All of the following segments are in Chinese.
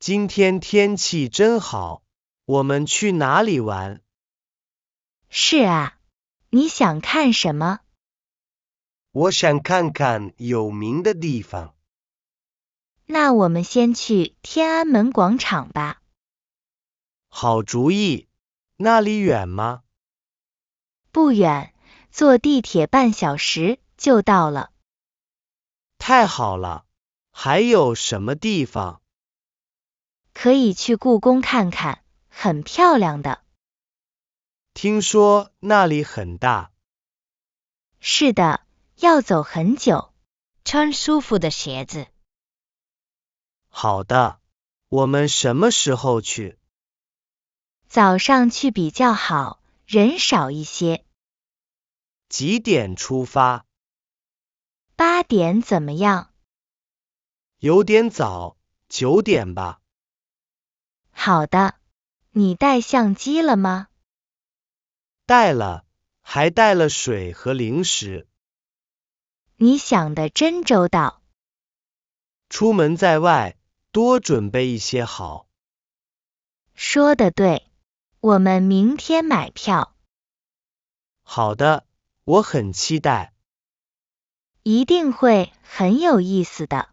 今天天气真好，我们去哪里玩？是啊，你想看什么？我想看看有名的地方。那我们先去天安门广场吧。好主意，那里远吗？不远，坐地铁半小时就到了。太好了，还有什么地方？可以去故宫看看，很漂亮的。听说那里很大。是的，要走很久。穿舒服的鞋子。好的，我们什么时候去？早上去比较好，人少一些。几点出发？ 8点怎么样？有点早，9点吧。好的，你带相机了吗？带了，还带了水和零食。你想得真周到。出门在外，多准备一些好。说得对，我们明天买票。好的，我很期待。一定会很有意思的。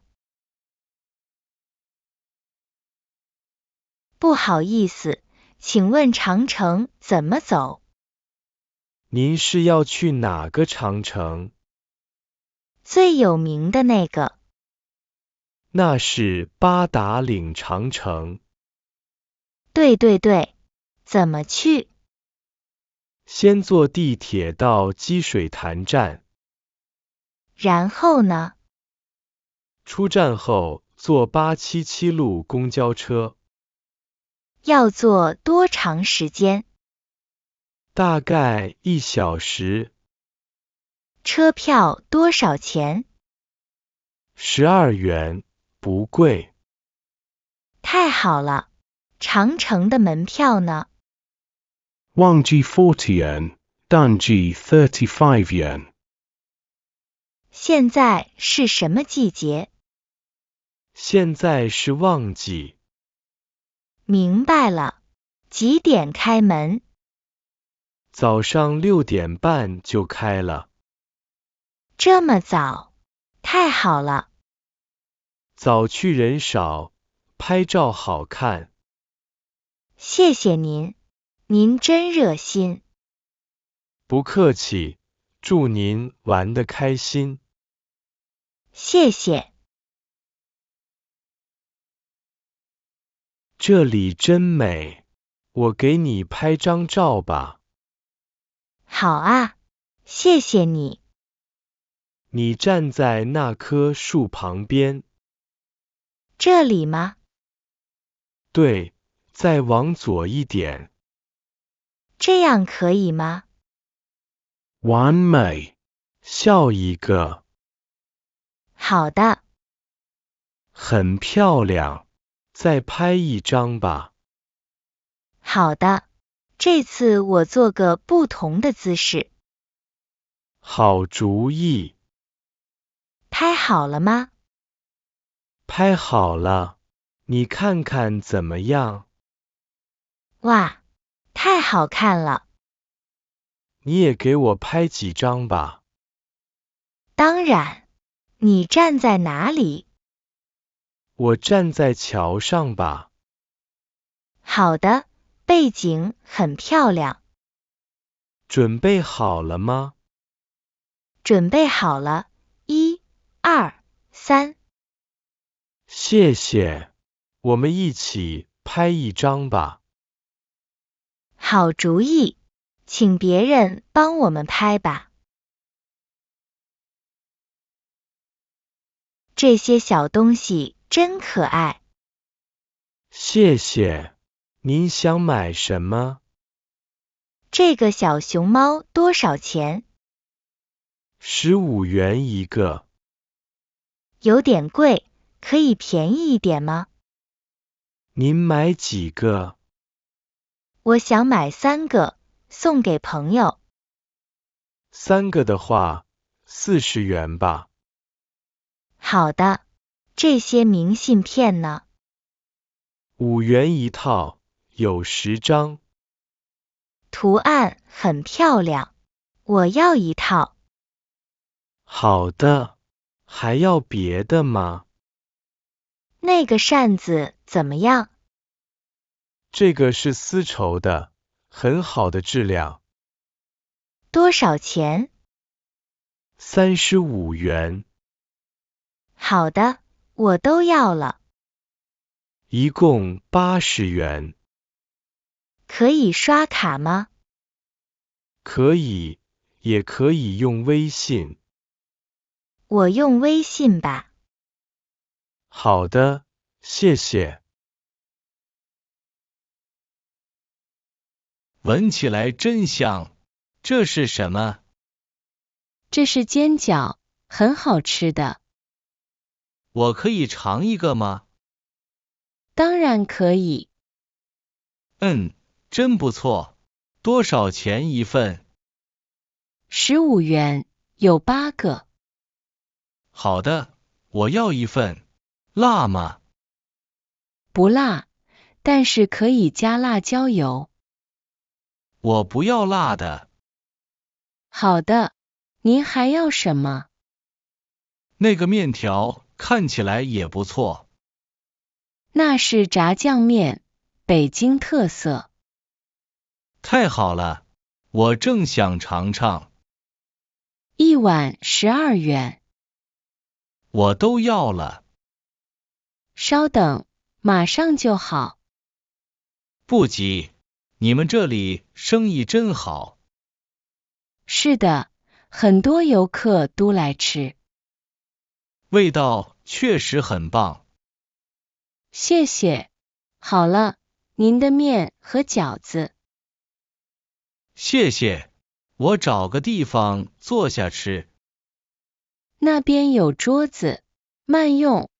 不好意思，请问长城怎么走？您是要去哪个长城？最有名的那个。那是八达岭长城。对对对，怎么去？先坐地铁到积水潭站，然后呢？出站后坐877路公交车，要坐多长时间？大概1小时。车票多少钱？12元，不贵。太好了，长城的门票呢1G 40 yen, 2G 35 yen. 现在是什么季节？现在是旺季。明白了，几点开门？早上6点半就开了。这么早，太好了。早去人少，拍照好看。谢谢您，您真热心。不客气，祝您玩得开心。谢谢。这里真美，我给你拍张照吧。好啊，谢谢你。你站在那棵树旁边。这里吗？对，再往左一点。这样可以吗？完美，笑一个。好的。很漂亮，再拍一张吧。好的，这次我做个不同的姿势。好主意。拍好了吗？拍好了，你看看怎么样？哇，太好看了。你也给我拍几张吧。当然，你站在哪里？我站在桥上吧。好的，背景很漂亮。准备好了吗？准备好了，1、2、3。谢谢，我们一起拍一张吧。好主意，请别人帮我们拍吧。这些小东西真可爱。谢谢，您想买什么？这个小熊猫多少钱？15元一个。有点贵，可以便宜一点吗？您买几个？我想买3个，送给朋友。3个的话，40元吧。好的，这些明信片呢？ 5元一套，有10张。图案很漂亮，我要一套。好的，还要别的吗？那个扇子怎么样？这个是丝绸的，很好的质量。多少钱35元，好的，我都要了。一共80元。可以刷卡吗？可以，也可以用微信。我用微信吧。好的，谢谢。闻起来真香，这是什么？这是煎饺，很好吃的。我可以尝一个吗？当然可以。真不错。多少钱一份？15元，有8个。好的，我要一份。辣吗？不辣，但是可以加辣椒油。我不要辣的。好的，您还要什么？那个面条看起来也不错。那是炸酱面，北京特色。太好了，我正想尝尝。一碗12元。我都要了。稍等，马上就好。不急，你们这里生意真好。是的，很多游客都来吃。味道确实很棒。谢谢。好了，您的面和饺子。谢谢，我找个地方坐下吃。那边有桌子，慢用。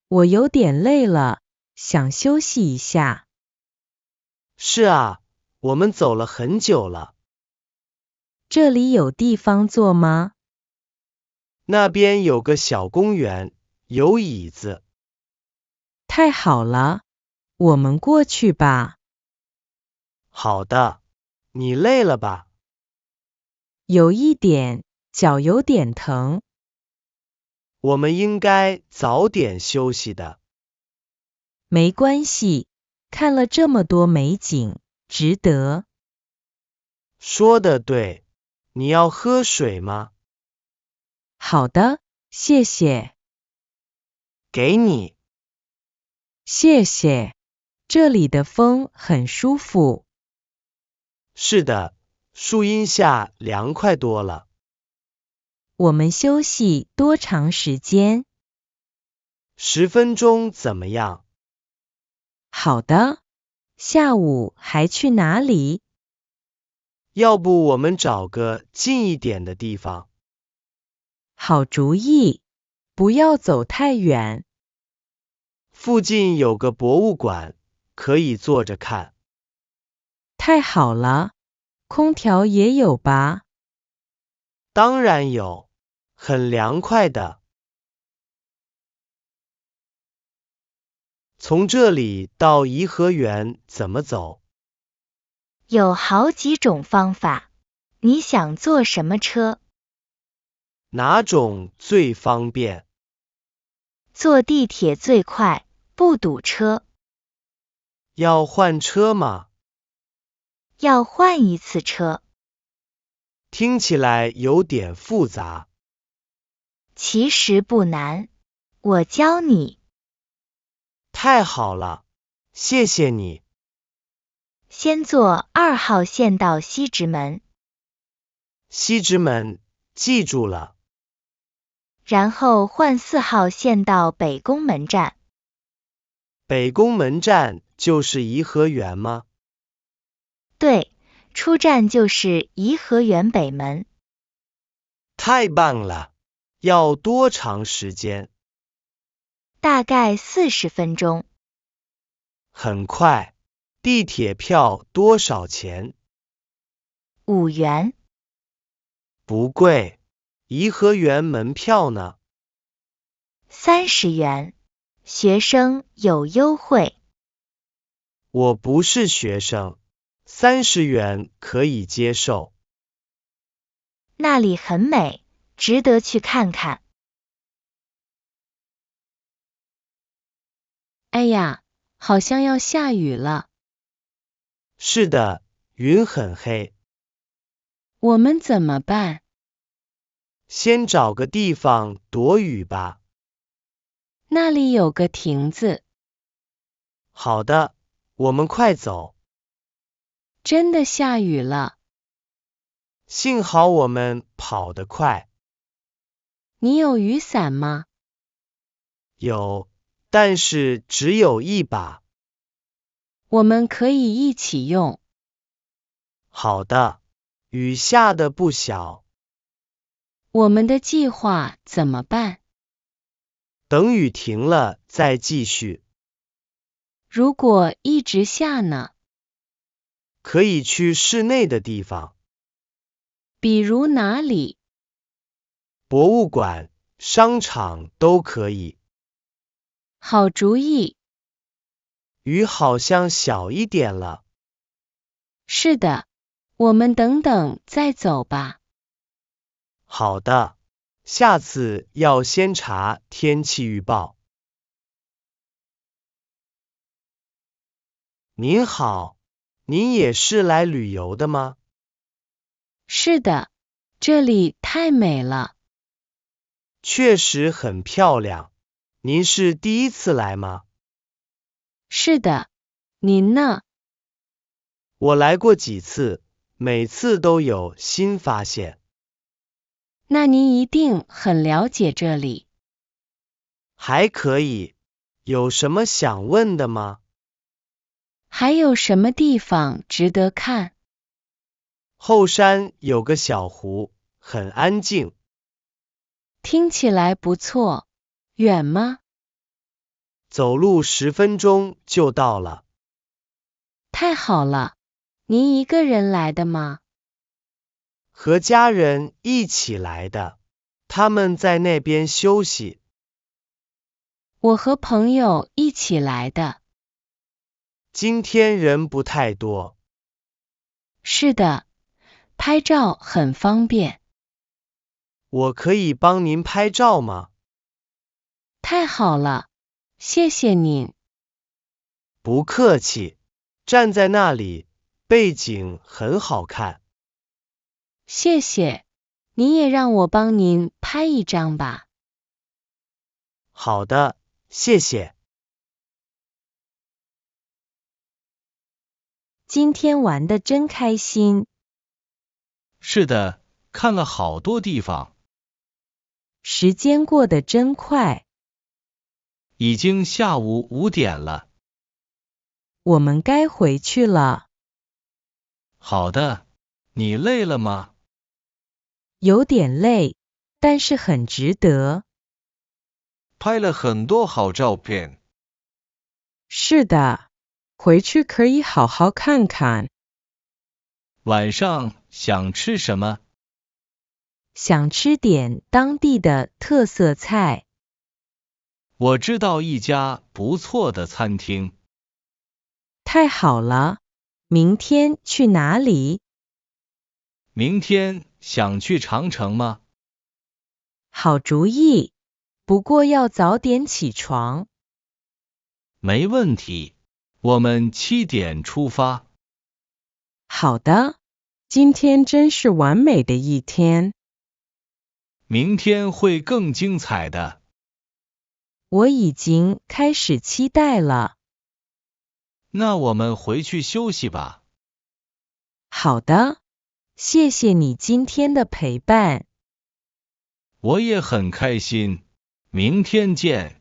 我有点累了，想休息一下。是啊，我们走了很久了。这里有地方坐吗？那边有个小公园，有椅子。太好了，我们过去吧。好的，你累了吧？有一点，脚有点疼。我们应该早点休息的。没关系，看了这么多美景，值得。说得对，你要喝水吗？好的，谢谢。给你。谢谢，这里的风很舒服。是的，树荫下凉快多了。我们休息多长时间？10分钟怎么样？好的。下午还去哪里？要不我们找个近一点的地方。好主意，不要走太远。附近有个博物馆，可以坐着看。太好了，空调也有吧？当然有，很凉快的。从这里到颐和园怎么走？有好几种方法，你想坐什么车？哪种最方便？坐地铁最快，不堵车。要换车吗？要换一次车。听起来有点复杂。其实不难，我教你。太好了，谢谢你。先坐2号线到西直门。西直门，记住了。然后换4号线到北宫门站。北宫门站就是颐和园吗？对，出站就是颐和园北门。太棒了！要多长时间？大概40分钟。很快。地铁票多少钱？ 5元。不贵，颐和园门票呢？30元，学生有优惠。我不是学生，30元可以接受。那里很美，值得去看看。哎呀，好像要下雨了。是的，云很黑。我们怎么办？先找个地方躲雨吧。那里有个亭子。好的，我们快走。真的下雨了。幸好我们跑得快。你有雨伞吗？有，但是只有一把。我们可以一起用。好的，雨下得不小。我们的计划怎么办？等雨停了再继续。如果一直下呢？可以去室内的地方。比如哪里？博物馆、商场都可以。好主意。雨好像小一点了。是的，我们等等再走吧。好的，下次要先查天气预报。您好，您也是来旅游的吗？是的，这里太美了。确实很漂亮。您是第一次来吗？是的，您呢？我来过几次，每次都有新发现。那您一定很了解这里。还可以，有什么想问的吗？还有什么地方值得看？后山有个小湖，很安静。听起来不错。远吗？走路10分钟就到了。太好了，您一个人来的吗？和家人一起来的，他们在那边休息。我和朋友一起来的。今天人不太多。是的，拍照很方便。我可以帮您拍照吗？太好了，谢谢您。不客气，站在那里，背景很好看。谢谢，你也让我帮您拍一张吧。好的，谢谢。今天玩得真开心。是的，看了好多地方。时间过得真快。已经下午5点了。我们该回去了。好的，你累了吗？有点累，但是很值得。拍了很多好照片。是的，回去可以好好看看。晚上想吃什么？想吃点当地的特色菜。我知道一家不错的餐厅。太好了，明天去哪里？明天想去长城吗？好主意，不过要早点起床。没问题，我们7点出发。好的，今天真是完美的一天。明天会更精彩的。我已经开始期待了。那我们回去休息吧。好的，谢谢你今天的陪伴。我也很开心，明天见。